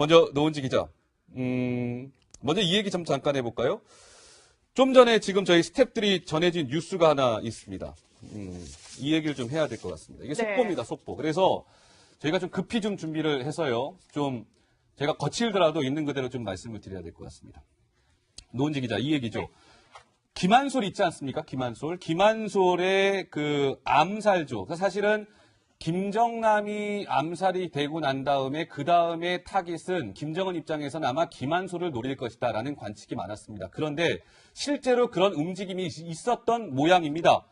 먼저 노은지 기자. 먼저 이 얘기 좀 잠깐 해볼까요? 좀 전에 지금 저희 스태프들이 전해진 뉴스가 하나 있습니다. 이 얘기를 좀 해야 될 것 같습니다. 이게 속보입니다, 속보. 그래서 저희가 좀 급히 좀 준비를 해서요. 좀 제가 거칠더라도 있는 그대로 좀 말씀을 드려야 될 것 같습니다. 노은지 기자, 이 얘기죠. 김한솔 있지 않습니까? 김한솔. 김한솔의 그 암살조. 사실은 김정남이 암살이 되고 난 다음에 그 다음에 타깃은 김정은 입장에서는 아마 김한솔을 노릴 것이다라는 관측이 많았습니다. 그런데 실제로 그런 움직임이 있었던 모양입니다.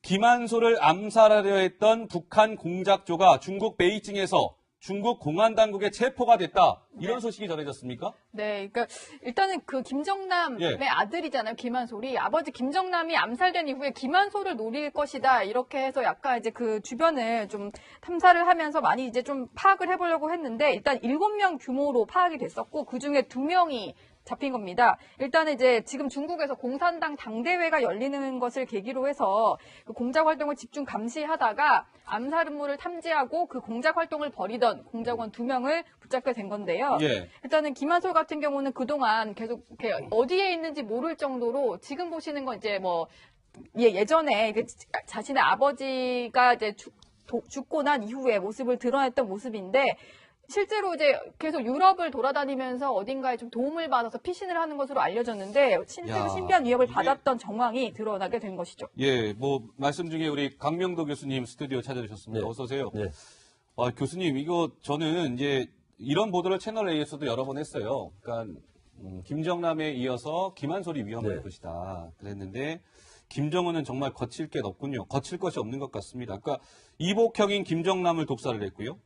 김한솔을 암살하려 했던 북한 공작조가 중국 베이징에서 중국 공안당국에 체포가 됐다. 이런 소식이 전해졌습니까? 네, 그러니까 일단은 그 김정남의 아들이잖아요, 김한솔이. 아버지 김정남이 암살된 이후에 김한솔을 노릴 것이다. 이렇게 해서 약간 이제 그 주변을 좀 탐사를 하면서 많이 이제 좀 파악을 해보려고 했는데 일단 7명 규모로 파악이 됐었고 그 중에 2명이 잡힌 겁니다. 일단은 이제 지금 중국에서 공산당 당대회가 열리는 것을 계기로 해서 그 공작 활동을 집중 감시하다가 암살 음모를 탐지하고 그 공작 활동을 벌이던 공작원 2명을 붙잡게 된 건데요. 일단은 김한솔 같은 경우는 그동안 계속 이렇게 어디에 있는지 모를 정도로 지금 보시는 건 이제 뭐 예전에 자신의 아버지가 이제 죽고 난 이후에 모습을 드러냈던 모습인데 실제로 이제 계속 유럽을 돌아다니면서 어딘가에 좀 도움을 받아서 피신을 하는 것으로 알려졌는데 실제로 신비한 위협을 받았던 정황이 드러나게 된 것이죠. 예, 뭐 말씀 중에 우리 강명도 교수님 스튜디오 찾아주셨습니다. 네. 어서 오세요. 네. 교수님, 이거 저는 이제 이런 보도를 채널 A에서도 여러 번 했어요. 그러니까 김정남에 이어서 김한솔이 위험할 것이다. 그랬는데 김정은은 정말 거칠 게 없군요. 거칠 것이 없는 것 같습니다. 그러니까 이복형인 김정남을 독살을 했고요.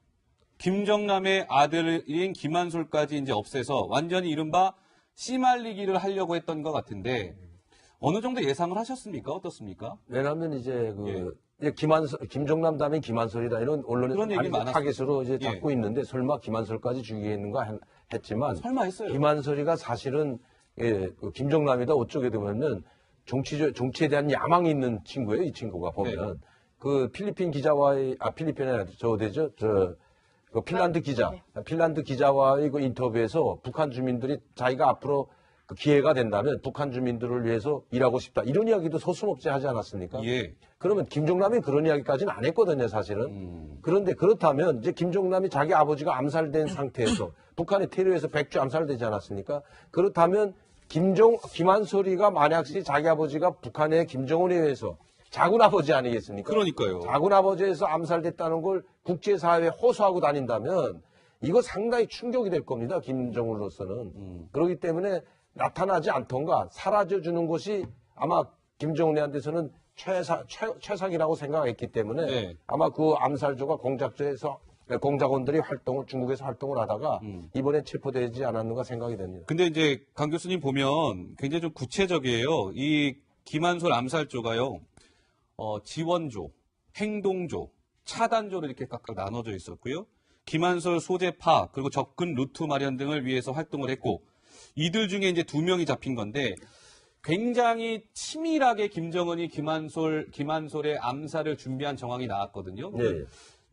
김정남의 아들인 김한솔까지 이제 없애서 완전히 이른바 씨말리기를 하려고 했던 것 같은데 어느 정도 예상을 하셨습니까? 어떻습니까? 왜냐하면 이제 이제 김정남 다음에 김한솔이다 이런 언론에서 타깃으로 이제 잡고 있는데 설마 김한솔까지 죽이겠는가 했지만 설마 했어요. 김한솔이가 사실은 그 김정남이다 어쩌게 되면은 정치에 대한 야망이 있는 친구예요. 이 친구가 보면 그 필리핀 기자와의 필리핀이 아니라 그 핀란드 기자와의 그 인터뷰에서 북한 주민들이 자기가 앞으로 그 기회가 된다면 북한 주민들을 위해서 일하고 싶다. 이런 이야기도 서슴없이 하지 않았습니까? 예. 그러면 김정남이 그런 이야기까지는 안 했거든요, 사실은. 그런데 그렇다면 이제 김정남이 자기 아버지가 암살된 상태에서 북한의 테러에서 백주 암살되지 않았습니까? 그렇다면 김한솔이가 만약에 자기 아버지가 북한의 김정은에 의해서 작은 아버지 아니겠습니까? 그러니까요. 작은 아버지에서 암살됐다는 걸 국제사회에 호소하고 다닌다면 이거 상당히 충격이 될 겁니다. 김정은으로서는. 그렇기 때문에 나타나지 않던가 사라져주는 것이 아마 김정은한테서는 최상이라고 생각했기 때문에 아마 그 암살조가 공작조에서 공작원들이 중국에서 활동을 하다가 이번에 체포되지 않았는가 생각이 됩니다. 근데 이제 강 교수님 보면 굉장히 좀 구체적이에요. 이 김한솔 암살조가요. 지원조, 행동조, 차단조로 이렇게 각각 나눠져 있었고요. 김한솔 소재파 그리고 접근 루트 마련 등을 위해서 활동을 했고 이들 중에 이제 2명이 잡힌 건데 굉장히 치밀하게 김정은이 김한솔의 암살을 준비한 정황이 나왔거든요.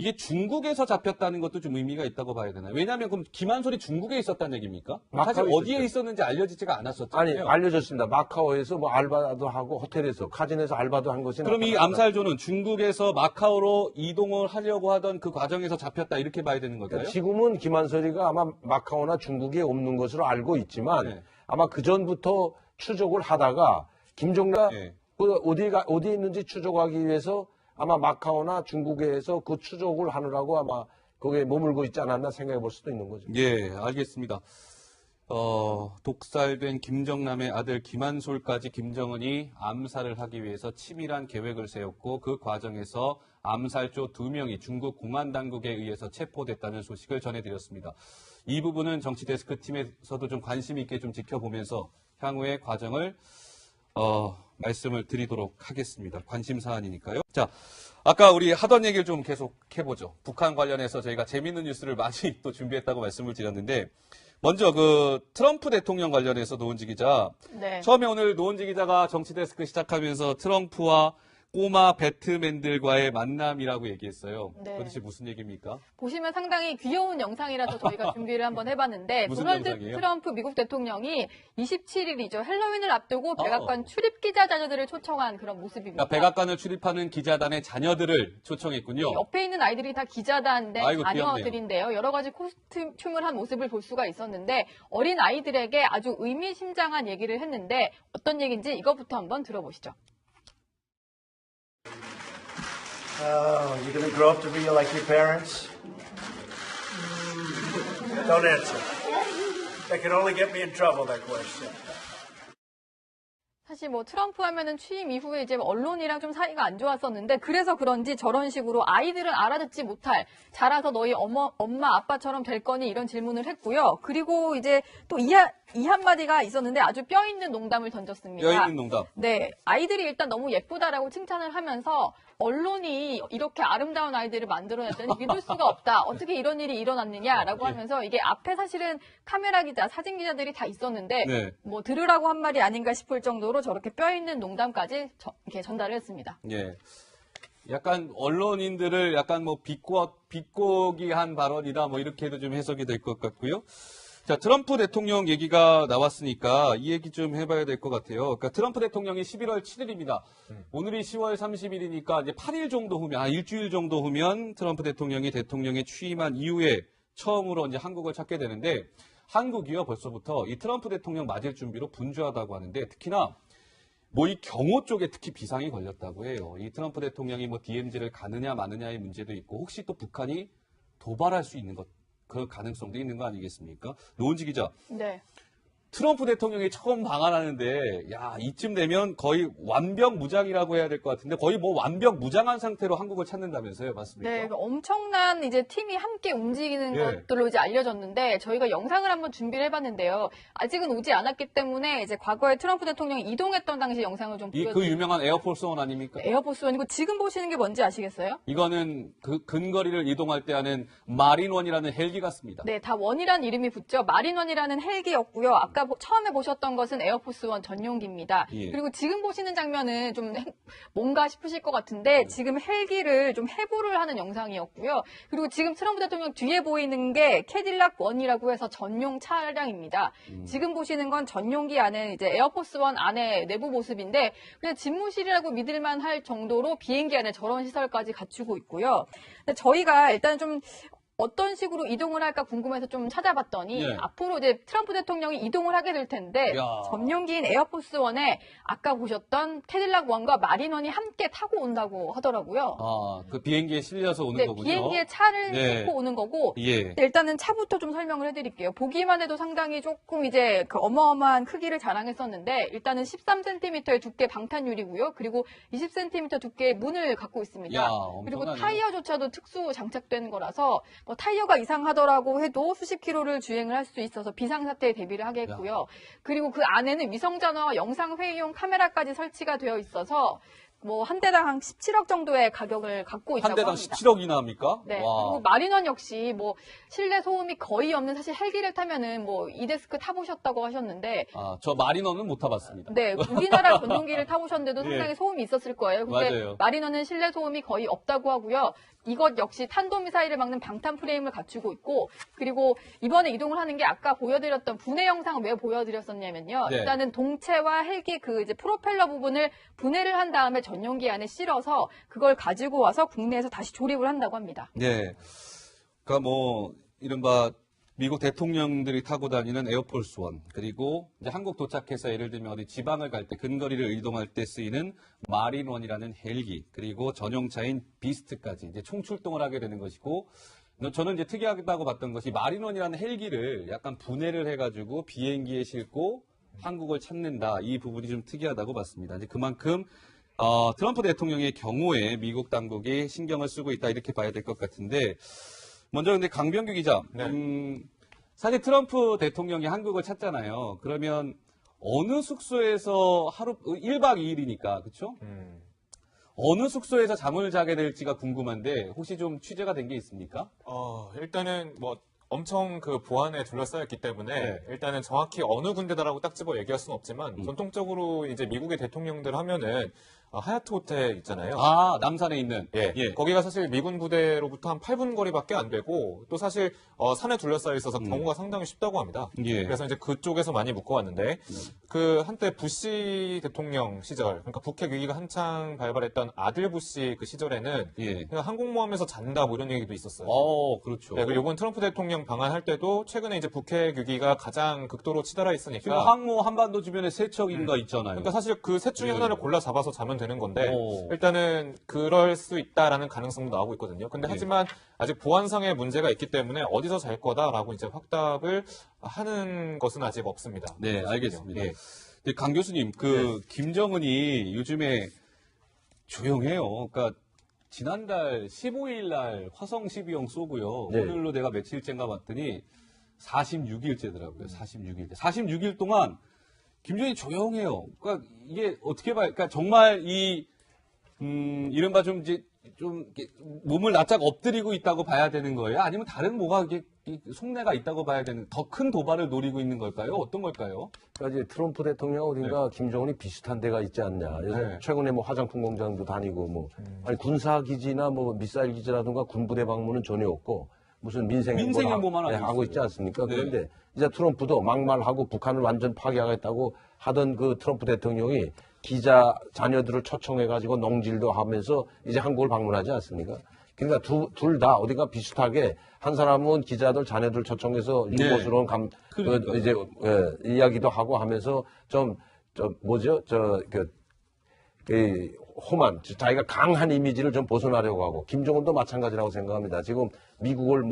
이게 중국에서 잡혔다는 것도 좀 의미가 있다고 봐야 되나요? 왜냐하면 그럼 김한솔이 중국에 있었다는 얘기입니까? 사실 어디에 있었는지 알려지지가 않았었잖아요. 아니, 알려졌습니다. 마카오에서 뭐 알바도 하고 호텔에서 카진에서 알바도 한 것이. 그럼 이 암살조는 중국에서 마카오로 이동을 하려고 하던 그 과정에서 잡혔다 이렇게 봐야 되는 걸까요? 그러니까 지금은 김한솔이가 아마 마카오나 중국에 없는 것으로 알고 있지만 아마 그 전부터 추적을 하다가 김정남 어디에 있는지 추적하기 위해서 아마 마카오나 중국에서 그 추적을 하느라고 아마 거기에 머물고 있지 않았나 생각해 볼 수도 있는 거죠. 예, 알겠습니다. 독살된 김정남의 아들 김한솔까지 김정은이 암살을 하기 위해서 치밀한 계획을 세웠고 그 과정에서 암살조 2명이 중국 공안당국에 의해서 체포됐다는 소식을 전해드렸습니다. 이 부분은 정치데스크 팀에서도 좀 관심 있게 좀 지켜보면서 향후의 과정을 말씀을 드리도록 하겠습니다. 관심 사안이니까요. 자, 아까 우리 하던 얘기를 좀 계속 해보죠. 북한 관련해서 저희가 재밌는 뉴스를 많이 또 준비했다고 말씀을 드렸는데 먼저 그 트럼프 대통령 관련해서 노은지 기자. 처음에 오늘 노은지 기자가 정치데스크 시작하면서 트럼프와 꼬마 배트맨들과의 만남이라고 얘기했어요. 네. 도대체 무슨 얘기입니까? 보시면 상당히 귀여운 영상이라서 저희가 준비를 한번 해봤는데 무슨 도널드 영상이에요? 트럼프 미국 대통령이 27일이죠. 헬로윈을 앞두고 백악관 출입 기자 자녀들을 초청한 그런 모습입니다. 그러니까 백악관을 출입하는 기자단의 자녀들을 초청했군요. 옆에 있는 아이들이 다 기자단의 아이고, 자녀들인데요. 여러 가지 코스튬을 한 모습을 볼 수가 있었는데 어린 아이들에게 아주 의미심장한 얘기를 했는데 어떤 얘기인지 이것부터 한번 들어보시죠. Oh, you're going to grow up to be like your parents? Don't answer. That can only get me in trouble, that question. 사실 뭐 트럼프 하면은 취임 이후에 이제 언론이랑 좀 사이가 안 좋았었는데 그래서 그런지 저런 식으로 아이들은 알아듣지 못할 자라서 너희 엄마 아빠처럼 될 거니 이런 질문을 했고요. 그리고 이제 또 이 한마디가 있었는데 아주 뼈 있는 농담을 던졌습니다. 뼈 있는 농담. 네, 아이들이 일단 너무 예쁘다라고 칭찬을 하면서 언론이 이렇게 아름다운 아이들을 만들어냈더니 믿을 수가 없다. 어떻게 이런 일이 일어났느냐라고 하면서 이게 앞에 사실은 카메라 기자, 사진 기자들이 다 있었는데 네. 뭐 들으라고 한 말이 아닌가 싶을 정도로 저렇게 뼈 있는 농담까지 이렇게 전달을 했습니다. 예. 약간 언론인들을 약간 뭐 비꼬기 한 발언이다 뭐 이렇게 해도 좀 해석이 될 것 같고요. 자, 트럼프 대통령 얘기가 나왔으니까 이 얘기 좀 해봐야 될 것 같아요. 그러니까 트럼프 대통령이 11월 7일입니다. 오늘이 10월 30일이니까 이제 8일 정도 후면, 일주일 정도 후면 트럼프 대통령이 대통령에 취임한 이후에 처음으로 이제 한국을 찾게 되는데 한국이요 벌써부터 이 트럼프 대통령 맞을 준비로 분주하다고 하는데 특히나 뭐 이 경호 쪽에 특히 비상이 걸렸다고 해요. 이 트럼프 대통령이 뭐 DMZ를 가느냐 마느냐의 문제도 있고 혹시 또 북한이 도발할 수 있는 그 가능성도 있는 거 아니겠습니까? 노은지 기자. 네. 트럼프 대통령이 처음 방한하는데, 야, 이쯤 되면 거의 완벽 무장이라고 해야 될 것 같은데, 거의 뭐 완벽 무장한 상태로 한국을 찾는다면서요, 맞습니까? 네, 엄청난 이제 팀이 함께 움직이는 예. 것들로 이제 알려졌는데 저희가 영상을 한번 준비를 해봤는데요. 아직은 오지 않았기 때문에 이제 과거에 트럼프 대통령이 이동했던 당시 영상을 좀 그 보여드릴게요. 유명한 에어포스 원 아닙니까? 에어포스 원이고 지금 보시는 게 뭔지 아시겠어요? 이거는 그 근거리를 이동할 때 하는 마린원이라는 헬기 같습니다. 네, 다 원이라는 이름이 붙죠. 마린원이라는 헬기였고요. 아까 처음에 보셨던 것은 에어포스 원 전용기입니다. 예. 그리고 지금 보시는 장면은 좀 뭔가 싶으실 것 같은데 지금 헬기를 좀 해부를 하는 영상이었고요. 그리고 지금 트럼프 대통령 뒤에 보이는 게 캐딜락 원이라고 해서 전용 차량입니다. 지금 보시는 건 전용기 안에 이제 에어포스 원 안에 내부 모습인데 그냥 집무실이라고 믿을만 할 정도로 비행기 안에 저런 시설까지 갖추고 있고요. 근데 저희가 일단 좀 어떤 식으로 이동을 할까 궁금해서 좀 찾아봤더니 예. 앞으로 이제 트럼프 대통령이 이동을 하게 될 텐데 야. 전용기인 에어포스 원에 아까 보셨던 캐딜락 원과 마린 원이 함께 타고 온다고 하더라고요. 아, 그 비행기에 실려서 오는 네, 거군요. 비행기에 차를 네. 싣고 오는 거고 예. 일단은 차부터 좀 설명을 해드릴게요. 보기만 해도 상당히 조금 이제 그 어마어마한 크기를 자랑했었는데 일단은 13cm의 두께 방탄유리고요. 그리고 20cm 두께의 문을 갖고 있습니다. 야, 그리고 엄청나네. 타이어조차도 특수 장착된 거라서 뭐 타이어가 이상하더라고 해도 수십 킬로를 주행을 할 수 있어서 비상사태에 대비를 하게 했고요. 그리고 그 안에는 위성전화와 영상회의용 카메라까지 설치가 되어 있어서 뭐 한 대당 한 17억 정도의 가격을 갖고 있다고 한 대당 합니다. 17억이나 합니까? 네. 와. 그리고 마린원 역시 뭐 실내 소음이 거의 없는 사실 헬기를 타면은 뭐 이데스크 타보셨다고 하셨는데 아, 저 마리너는 못 타봤습니다. 네, 우리나라 전용기를 타보셨는데도 예. 상당히 소음이 있었을 거예요. 근데 맞아요. 마리너는 실내 소음이 거의 없다고 하고요. 이것 역시 탄도미사일을 막는 방탄 프레임을 갖추고 있고 그리고 이번에 이동을 하는 게 아까 보여드렸던 분해 영상 왜 보여드렸었냐면요. 네. 일단은 동체와 헬기 그 이제 프로펠러 부분을 분해를 한 다음에 전용기 안에 실어서 그걸 가지고 와서 국내에서 다시 조립을 한다고 합니다. 네. 그러니까 뭐 이른바 미국 대통령들이 타고 다니는 에어포스 원 그리고 이제 한국 도착해서 예를 들면 어디 지방을 갈 때 근거리를 이동할 때 쓰이는 마린원이라는 헬기 그리고 전용차인 비스트까지 이제 총출동을 하게 되는 것이고 저는 이제 특이하다고 봤던 것이 마린원이라는 헬기를 약간 분해를 해가지고 비행기에 싣고 한국을 찾는다 이 부분이 좀 특이하다고 봤습니다. 이제 그만큼 트럼프 대통령의 경우에 미국 당국이 신경을 쓰고 있다 이렇게 봐야 될 것 같은데. 먼저 근데 강병규 기자, 사실 트럼프 대통령이 한국을 찾잖아요. 그러면 어느 숙소에서 1박 2일이니까, 그렇죠? 어느 숙소에서 잠을 자게 될지가 궁금한데 혹시 좀 취재가 된 게 있습니까? 일단은 뭐 엄청 그 보안에 둘러싸였기 때문에 네. 일단은 정확히 어느 군데다라고 딱 집어 얘기할 수는 없지만 전통적으로 이제 미국의 대통령들 하면은 하얏트 호텔 있잖아요. 아, 남산에 있는. 예. 예. 거기가 사실 미군 부대로부터 한 8분 거리밖에 안 되고 또 사실 산에 둘러싸여 있어서 경우가 상당히 쉽다고 합니다. 예. 그래서 이제 그쪽에서 많이 묶어왔는데 그 한때 부시 대통령 시절, 그러니까 북핵 위기가 한창 발발했던 아들 부시 그 시절에는 예. 그냥 항공모함에서 잔다 뭐 이런 얘기도 있었어요. 그렇죠. 네, 그리고 이번 트럼프 대통령 방한할 때도 최근에 이제 북핵 위기가 가장 극도로 치달아 지금 있으니까 항모 한반도 주변에 세 척인가 있잖아요. 그러니까 사실 그 셋 중에 예. 하나를 골라 잡아서 자면 되는 건데 오. 일단은 그럴 수 있다라는 가능성도 나오고 있거든요. 근데 예. 하지만 아직 보안상의 문제가 있기 때문에 어디서 잘 거다라고 이제 확답을 하는 것은 아직 없습니다. 네, 알겠습니다. 예. 근데 강 교수님, 김정은이 요즘에 조용해요. 그러니까 지난달 15일 날 화성 12형 쏘고요. 네. 오늘로 내가 며칠째인가 봤더니 46일째더라고요. 46일째. 46일 동안 김정은이 조용해요. 그러니까 이게 어떻게 봐요? 그러니까 정말 이른바 좀 이제 이렇게 몸을 납작 엎드리고 있다고 봐야 되는 거예요? 아니면 다른 뭐가 이게 속내가 있다고 봐야 되는 더 큰 도발을 노리고 있는 걸까요? 어떤 걸까요? 그러니까 이제 트럼프 대통령 어딘가 김정은이 비슷한 데가 있지 않냐. 그래서 네. 최근에 뭐 화장품 공장도 다니고 뭐 아니 군사 기지나 뭐 미사일 기지라든가 군부대 방문은 전혀 없고 무슨 민생 행보만 하고 하고 있어요. 있지 않습니까? 네. 그런데 이제 트럼프도 막말하고 북한을 완전 파괴하겠다고 하던 그 트럼프 대통령이 기자 자녀들을 초청해가지고 농질도 하면서 이제 한국을 방문하지 않습니까? 그러니까 둘 다 어디가 비슷하게 한 사람은 기자들 자녀들 초청해서 네. 유머스러운 그러니까요. 이제 이야기도 하고 하면서 험한 자기가 강한 이미지를 좀 벗어나려고 하고 김정은도 마찬가지라고 생각합니다. 지금 미국을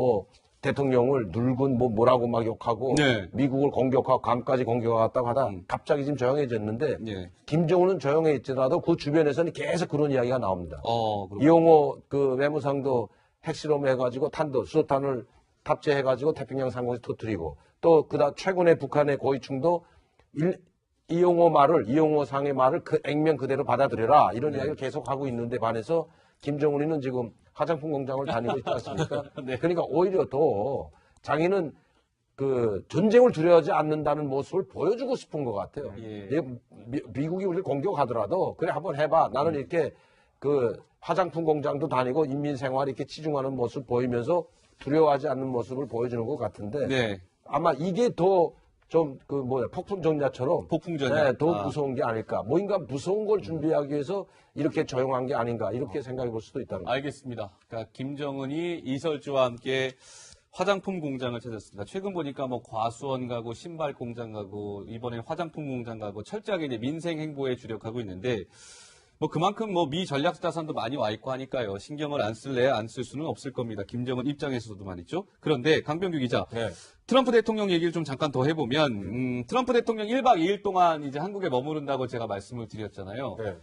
대통령을 늙은 뭐라고 막 욕하고 네. 미국을 공격하고 감까지 공격하겠다고 하다 갑자기 지금 조용해졌는데 예. 김정은은 조용해 있더라도 그 주변에서는 계속 그런 이야기가 나옵니다. 그렇군요. 이용호 그 외무상도 핵실험 해가지고 수소탄을 탑재해가지고 태평양 상공에서 터뜨리고 또 그다음 최근에 북한의 고위층도 이용호 상의 말을 그 액면 그대로 받아들여라 이런 이야기를 계속 하고 있는데 반해서 김정은이는 지금 화장품 공장을 다니고 있지 않습니까? 네. 그러니까 오히려 더 자기는 그 전쟁을 두려워하지 않는다는 모습을 보여주고 싶은 것 같아요. 예. 미국이 우리를 공격하더라도 그래 한번 해봐. 나는 이렇게 그 화장품 공장도 다니고 인민 생활에 이렇게 치중하는 모습 보이면서 두려워하지 않는 모습을 보여주는 것 같은데 네. 아마 이게 더 좀 폭풍전야처럼 폭풍전야. 더 무서운 게 아닐까. 뭔가 무서운 걸 준비하기 위해서 이렇게 조용한 게 아닌가 이렇게 생각해 볼 수도 있다는 거죠. 알겠습니다. 그러니까 김정은이 이설주와 함께 화장품 공장을 찾았습니다. 최근 보니까 뭐 과수원 가고 신발 공장 가고 이번에 화장품 공장 가고 철저하게 이제 민생 행보에 주력하고 있는데 뭐 그만큼 뭐 미 전략 자산도 많이 와 있고 하니까요. 신경을 안 쓸래 안 쓸 수는 없을 겁니다. 김정은 입장에서도 말이죠. 그런데 강병규 기자, 네. 트럼프 대통령 얘기를 좀 잠깐 더 해보면 트럼프 대통령 1박 2일 동안 이제 한국에 머무른다고 제가 말씀을 드렸잖아요. 네.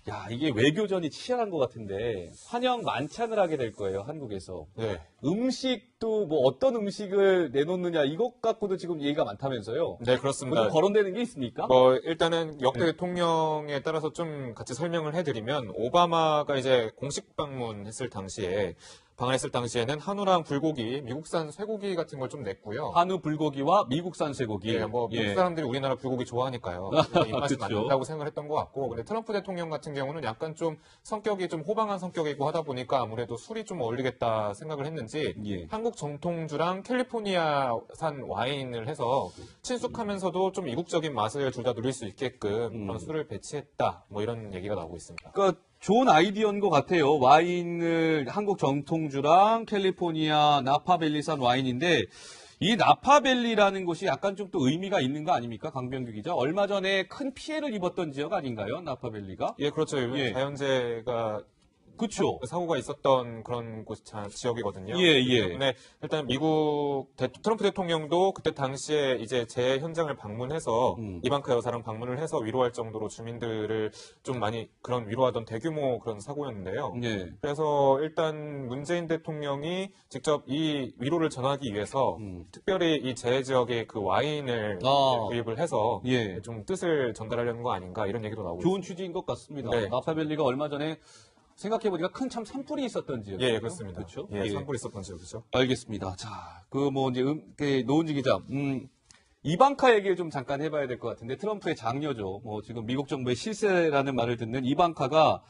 야, 이게 외교전이 치열한 것 같은데 환영 만찬을 하게 될 거예요, 한국에서. 네. 음식도 뭐 어떤 음식을 내놓느냐 이것 갖고도 지금 얘기가 많다면서요. 네, 그렇습니다. 뭐 거론되는 게 있습니까? 일단은 역대 대통령에 따라서 좀 같이 설명을 해드리면, 오바마가 이제 공식 방문했을 당시에, 방한했을 당시에는 한우랑 불고기, 미국산 쇠고기 같은 걸 좀 냈고요. 한우 불고기와 미국산 쇠고기. 예, 뭐 미국 사람들이 우리나라 불고기 좋아하니까요. 입맛이 그쵸. 맞다고 생각을 했던 것 같고, 근데 트럼프 대통령 같은 경우는 약간 좀 성격이 좀 호방한 성격이고 하다 보니까 아무래도 술이 좀 어울리겠다 생각을 했는지 예. 한국 정통주랑 캘리포니아산 와인을 해서 친숙하면서도 좀 이국적인 맛을 둘 다 누릴 수 있게끔 그런 술을 배치했다. 뭐 이런 얘기가 나오고 있습니다. 그러니까 좋은 아이디어인 것 같아요. 와인을 한국 정통주랑 캘리포니아 나파밸리산 와인인데 이 나파밸리라는 곳이 약간 좀 또 의미가 있는 거 아닙니까? 강병규 기자. 얼마 전에 큰 피해를 입었던 지역 아닌가요? 나파밸리가? 예, 그렇죠. 예. 자연재해가 그렇죠. 사고가 있었던 그런 지역이거든요. 예, 그렇기 예. 때문에 일단 트럼프 대통령도 그때 당시에 이제 재해 현장을 방문해서 이방카 여사랑 방문을 해서 위로할 정도로 주민들을 좀 많이 그런 위로하던 대규모 그런 사고였는데요. 예. 그래서 일단 문재인 대통령이 직접 이 위로를 전하기 위해서 특별히 이 재해 지역의 그 와인을 구입을 해서 예. 좀 뜻을 전달하려는 거 아닌가 이런 얘기도 나오고 좋은 취지인 것 같습니다. 네. 나파밸리가 얼마 전에 생각해보니까 큰 참 산불이 있었던 지역. 예, 그렇습니다. 그렇죠. 예, 산불 있었던 지역이죠. 알겠습니다. 자, 이제 노은지 기자, 이방카 얘기를 좀 잠깐 해봐야 될 것 같은데 트럼프의 장녀죠. 뭐 지금 미국 정부의 실세라는 말을 듣는 이방카가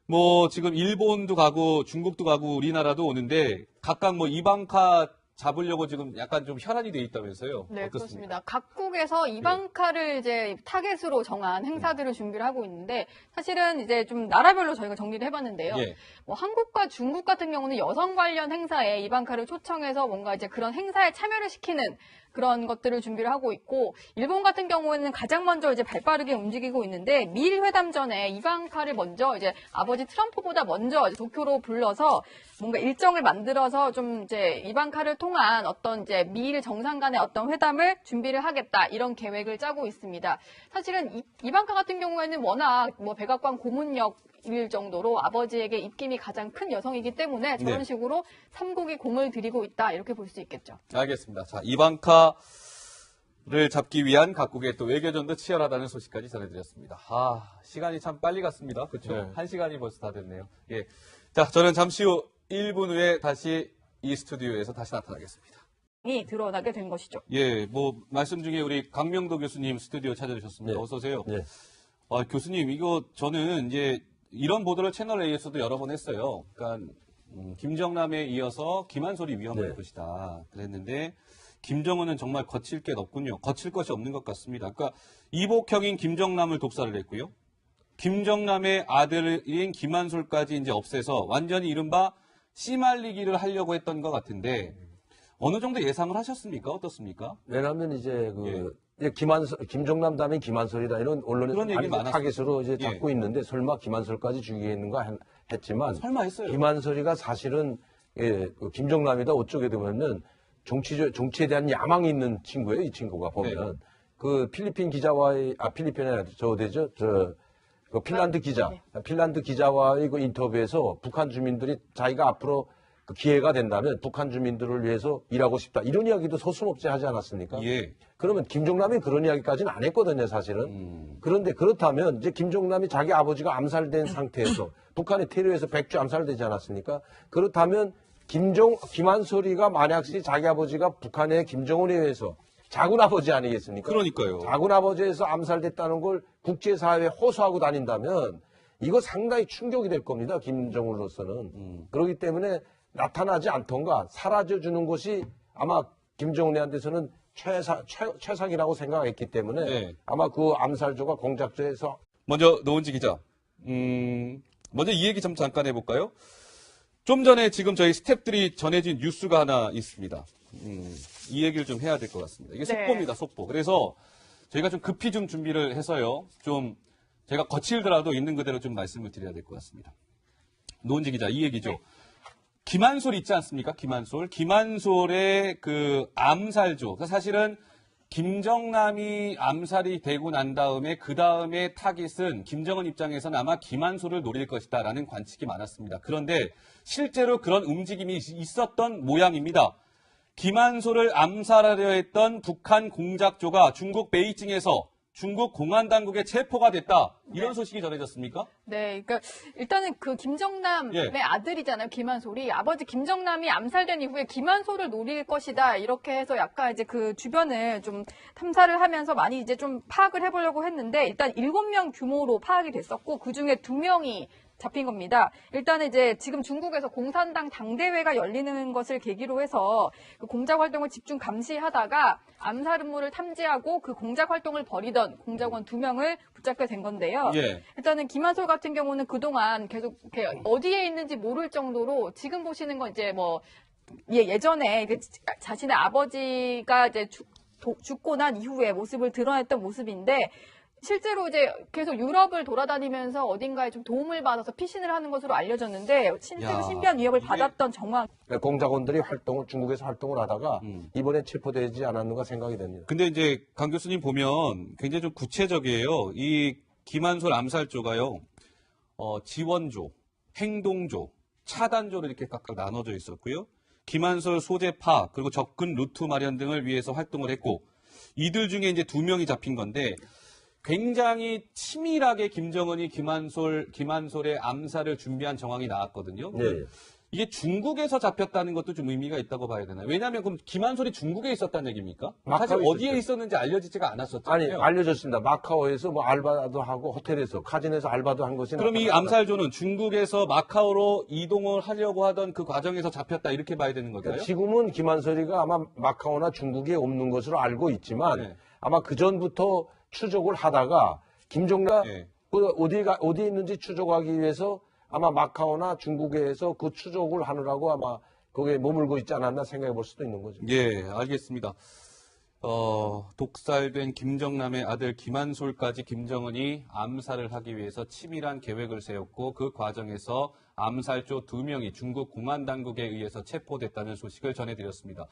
뭐 지금 일본도 가고 중국도 가고 우리나라도 오는데 각각 뭐 이방카 잡으려고 지금 약간 좀 혈안이 돼 있다면서요? 네, 어떻습니까? 그렇습니다. 각국에서 이방카를 이제 타겟으로 정한 행사들을 준비를 하고 있는데 사실은 이제 좀 나라별로 저희가 정리를 해봤는데요. 예. 뭐 한국과 중국 같은 경우는 여성 관련 행사에 이방카를 초청해서 뭔가 이제 그런 행사에 참여를 시키는 그런 것들을 준비를 하고 있고 일본 같은 경우에는 가장 먼저 이제 발빠르게 움직이고 있는데 미일 회담 전에 이방카를 먼저 이제 아버지 트럼프보다 먼저 이제 도쿄로 불러서 뭔가 일정을 만들어서 좀 이제 이방카를 통한 어떤 이제 미일 정상 간의 어떤 회담을 준비를 하겠다 이런 계획을 짜고 있습니다. 사실은 이방카 같은 경우에는 워낙 뭐 백악관 고문역일 정도로 아버지에게 입김이 가장 큰 여성이기 때문에 저런 네. 식으로 삼국이 공을 들이고 있다 이렇게 볼 수 있겠죠. 알겠습니다. 자, 이방카를 잡기 위한 각국의 또 외교전도 치열하다는 소식까지 전해드렸습니다. 시간이 참 빨리 갔습니다. 그렇죠? 네. 1시간이 벌써 다 됐네요. 예. 자, 저는 잠시 후 1분 후에 다시 이 스튜디오에서 다시 나타나겠습니다. 이 드러나게 된 것이죠. 예, 뭐 말씀 중에 우리 강명도 교수님 스튜디오 찾아주셨습니다. 네. 어서 오세요. 네. 교수님, 이거 저는 이제 이런 보도를 채널 A에서도 여러 번 했어요. 그러니까 김정남에 이어서 김한솔이 위험할 네. 것이다 그랬는데 김정은은 정말 거칠 게 없군요. 거칠 것이 없는 것 같습니다. 그러니까 이복형인 김정남을 독살을 했고요. 김정남의 아들인 김한솔까지 이제 없애서 완전히 이른바 씨말리기를 하려고 했던 것 같은데 어느 정도 예상을 하셨습니까? 어떻습니까? 왜냐하면 이제 이제 김정남 다음에 김한솔이다 이런 언론에서 그런 얘기 많았어요. 타겟으로 이제 예. 잡고 있는데 설마 김한솔까지 죽이겠는가 했지만 설마 했어요. 김한솔이가 사실은 그 김정남이다 어쩌게 되면은 정치에 대한 야망이 있는 친구예요. 이 친구가 보면 네. 그 필리핀 기자와의 필리핀이 아니라 그 핀란드 기자, 핀란드 기자와의 그 인터뷰에서 북한 주민들이 자기가 앞으로 그 기회가 된다면 북한 주민들을 위해서 일하고 싶다 이런 이야기도 서슴없이 하지 않았습니까? 예. 그러면 김정남이 그런 이야기까지는 안 했거든요, 사실은. 그런데 그렇다면 이제 김정남이 자기 아버지가 암살된 상태에서 북한의 테러에서 백주 암살되지 않았습니까? 그렇다면 김한솔이가 만약에 자기 아버지가 북한의 김정은에 의해서 작은 아버지 아니겠습니까? 그러니까요. 작은 아버지에서 암살됐다는 걸 국제사회에 호소하고 다닌다면 이거 상당히 충격이 될 겁니다, 김정은으로서는. 그렇기 때문에 나타나지 않던가 사라져주는 것이 아마 김정은한테서는 최상이라고 생각했기 때문에 네. 아마 그 암살조가 공작조에서 먼저 노은지 기자. 먼저 이 얘기 좀 잠깐 해볼까요? 좀 전에 지금 저희 스태프들이 전해진 뉴스가 하나 있습니다. 이 얘기를 좀 해야 될 것 같습니다. 이게 네. 속보입니다, 속보. 그래서 저희가 좀 급히 좀 준비를 해서요. 좀 제가 거칠더라도 있는 그대로 좀 말씀을 드려야 될 것 같습니다. 노은지 기자, 이 얘기죠. 김한솔 있지 않습니까? 김한솔의 그 암살조. 그러니까 사실은 김정남이 암살이 되고 난 다음에 그 다음에 타깃은 김정은 입장에서는 아마 김한솔을 노릴 것이다라는 관측이 많았습니다. 그런데 실제로 그런 움직임이 있었던 모양입니다. 김한솔을 암살하려 했던 북한 공작조가 중국 베이징에서 중국 공안당국에 체포가 됐다. 이런 소식이 전해졌습니까? 네, 그러니까 일단은 그 김정남의 예. 아들이잖아요, 김한솔이. 아버지 김정남이 암살된 이후에 김한솔을 노릴 것이다. 이렇게 해서 약간 이제 그 주변을 좀 탐사를 하면서 많이 이제 좀 파악을 해보려고 했는데 일단 7명 규모로 파악이 됐었고 그 중에 2명이 잡힌 겁니다. 일단은 이제 지금 중국에서 공산당 당대회가 열리는 것을 계기로 해서 그 공작 활동을 집중 감시하다가 암살 음모를 탐지하고 그 공작 활동을 벌이던 공작원 2명을 붙잡게 된 건데요. 예. 일단은 김한솔 같은 경우는 그동안 계속 이렇게 어디에 있는지 모를 정도로 지금 보시는 건 이제 뭐 예전에 그 자신의 아버지가 이제 죽고 난 이후에 모습을 드러냈던 모습인데 실제로 이제 계속 유럽을 돌아다니면서 어딘가에 좀 도움을 받아서 피신을 하는 것으로 알려졌는데 실제로 야, 신비한 위협을 이게- 받았던 정황. 공작원들이 중국에서 활동을 하다가 이번에 체포되지 않았는가 생각이 됩니다. 근데 이제 강 교수님 보면 굉장히 좀 구체적이에요. 이 김한솔 암살조가요, 지원조, 행동조, 차단조로 이렇게 각각 나눠져 있었고요. 김한솔 소재파 그리고 접근 루트 마련 등을 위해서 활동을 했고 이들 중에 이제 2명이 잡힌 건데 굉장히 치밀하게 김정은이 김한솔의 암살을 준비한 정황이 나왔거든요. 네. 이게 중국에서 잡혔다는 것도 좀 의미가 있다고 봐야 되나요? 왜냐하면 그럼 김한솔이 중국에 있었다는 얘기입니까? 사실 마카오에 어디에 있었죠. 있었는지 알려지지가 아니, 않았었잖아요. 알려졌습니다. 마카오에서 뭐 알바도 하고 호텔에서 카지노에서 알바도 한 것이 그럼 이 나타났다. 암살조는 중국에서 마카오로 이동을 하려고 하던 그 과정에서 잡혔다 이렇게 봐야 되는 걸까요? 그러니까 지금은 김한솔이가 아마 마카오나 중국에 없는 것으로 알고 있지만 네. 아마 그 전부터 추적을 하다가 김정가 네. 그 어디에 있는지 추적하기 위해서 아마 마카오나 중국에서 그 추적을 하느라고 아마 거기에 머물고 있지 않았나 생각해 볼 수도 있는 거죠. 예, 알겠습니다. 독살된 김정남의 아들 김한솔까지 김정은이 암살을 하기 위해서 치밀한 계획을 세웠고 그 과정에서 암살조 2명이 중국 공안 당국에 의해서 체포됐다는 소식을 전해드렸습니다.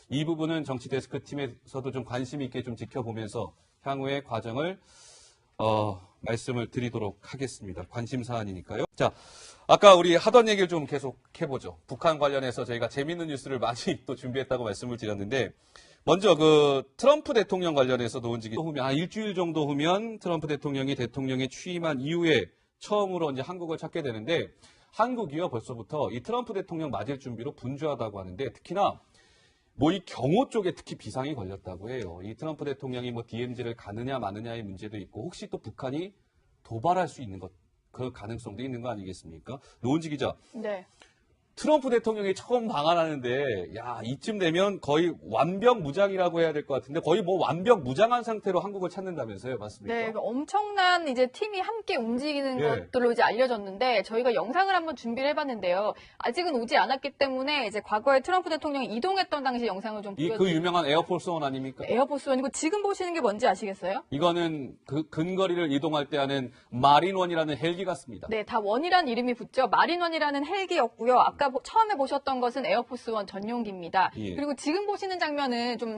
이 부분은 정치데스크 팀에서도 좀 관심 있게 좀 지켜보면서 향후의 과정을 말씀을 드리도록 하겠습니다. 관심 사안이니까요. 자, 아까 우리 하던 얘기를 좀 계속 해보죠. 북한 관련해서 저희가 재밌는 뉴스를 많이 또 준비했다고 말씀을 드렸는데, 먼저 그 트럼프 대통령 관련해서 노은지기 후면, 일주일 정도 후면 트럼프 대통령이 대통령에 취임한 이후에 처음으로 이제 한국을 찾게 되는데, 한국이요 벌써부터 이 트럼프 대통령 맞을 준비로 분주하다고 하는데, 특히나 뭐 이 경호 쪽에 특히 비상이 걸렸다고 해요. 이 트럼프 대통령이 뭐 DMZ를 가느냐 마느냐의 문제도 있고 혹시 또 북한이 도발할 수 있는 것, 그 가능성도 있는 거 아니겠습니까? 노은지 기자, 네. 트럼프 대통령이 처음 방한하는데 야 이쯤 되면 거의 완벽 무장이라고 해야 될 것 같은데 거의 뭐 완벽 무장한 상태로 한국을 찾는다면서요, 맞습니까? 네, 그 엄청난 이제 팀이 함께 움직이는 예. 것들로 이제 알려졌는데 저희가 영상을 한번 준비를 해봤는데요. 아직은 오지 않았기 때문에 이제 과거에 트럼프 대통령이 이동했던 당시 영상을 좀 그 보여드릴게요. 유명한 에어포스 원 아닙니까? 에어포스원이고 지금 보시는 게 뭔지 아시겠어요? 이거는 그 근거리를 이동할 때 하는 마린원이라는 헬기 같습니다. 네, 다 원이라는 이름이 붙죠. 마린원이라는 헬기였고요. 아까 처음에 보셨던 것은 에어포스원 전용기입니다. 예. 그리고 지금 보시는 장면은 좀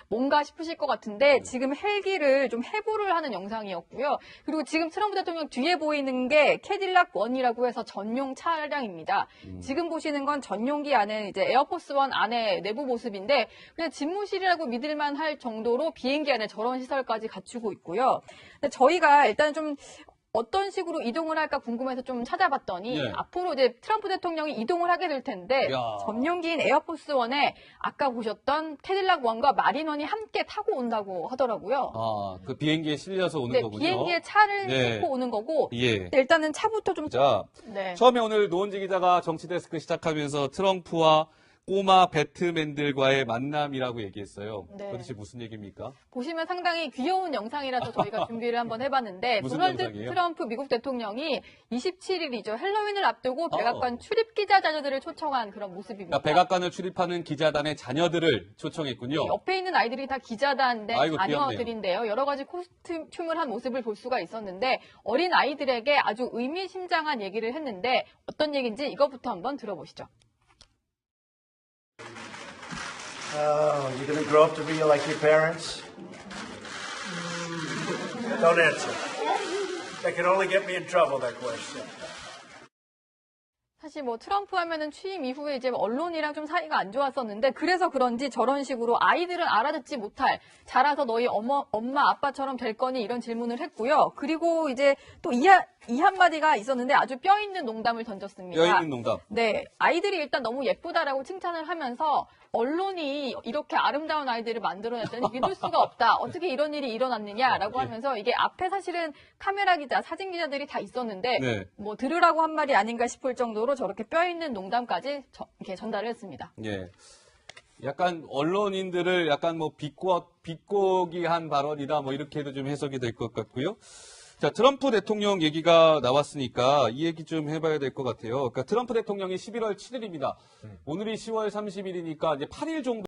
뭔가 싶으실 것 같은데 지금 헬기를 좀 해부를 하는 영상이었고요. 그리고 지금 트럼프 대통령 뒤에 보이는 게 캐딜락 원이라고 해서 전용 차량입니다. 지금 보시는 건 전용기 안에 이제 에어포스원 안에 내부 모습인데 그냥 집무실이라고 믿을만 할 정도로 비행기 안에 저런 시설까지 갖추고 있고요. 근데 저희가 일단 좀 어떤 식으로 이동을 할까 궁금해서 좀 찾아봤더니 네. 앞으로 이제 트럼프 대통령이 이동을 하게 될 텐데 야. 전용기인 에어포스 원에 아까 보셨던 캐딜락 원과 마린 원이 함께 타고 온다고 하더라고요. 그 비행기에 실려서 오는 네, 거군요. 비행기에 차를 네. 싣고 오는 거고 예. 일단은 차부터 좀 자, 네. 처음에 오늘 노은지 기자가 정치데스크 시작하면서 트럼프와 꼬마 배트맨들과의 만남이라고 얘기했어요. 네. 도대체 무슨 얘기입니까? 보시면 상당히 귀여운 영상이라서 저희가 준비를 한번 해봤는데 무슨 도널드 영상이에요? 트럼프 미국 대통령이 27일이죠. 헬로윈을 앞두고 어. 백악관 출입 기자 자녀들을 초청한 그런 모습입니다. 그러니까 백악관을 출입하는 기자단의 자녀들을 초청했군요. 옆에 있는 아이들이 다 기자단의 아이고, 자녀들인데요. 여러 가지 코스튬을 한 모습을 볼 수가 있었는데 어린 아이들에게 아주 의미심장한 얘기를 했는데 어떤 얘기인지 이거부터 한번 들어보시죠. Oh, you gonna grow up to be like your parents? Don't answer. That can only get me in trouble, that question. 사실 뭐 트럼프 하면은 취임 이후에 이제 언론이랑 좀 사이가 안 좋았었는데 그래서 그런지 저런 식으로 아이들은 알아듣지 못할 자라서 너희 엄마 아빠처럼 될 거니 이런 질문을 했고요. 그리고 이제 또 이 한마디가 있었는데 아주 뼈 있는 농담을 던졌습니다. 뼈 있는 농담. 네, 아이들이 일단 너무 예쁘다라고 칭찬을 하면서 언론이 이렇게 아름다운 아이들을 만들어냈다니 믿을 수가 없다. 어떻게 이런 일이 일어났느냐라고 하면서 이게 앞에 사실은 카메라 기자, 사진 기자들이 다 있었는데 네. 뭐 들으라고 한 말이 아닌가 싶을 정도로 저렇게 뼈 있는 농담까지 이렇게 전달을 했습니다. 예. 약간 언론인들을 약간 뭐 비꼬기 한 발언이다 뭐 이렇게도 좀 해석이 될 것 같고요. 자, 트럼프 대통령 얘기가 나왔으니까 이 얘기 좀 해봐야 될 것 같아요. 그러니까 트럼프 대통령이 11월 7일입니다. 오늘이 10월 30일이니까 이제 8일 정도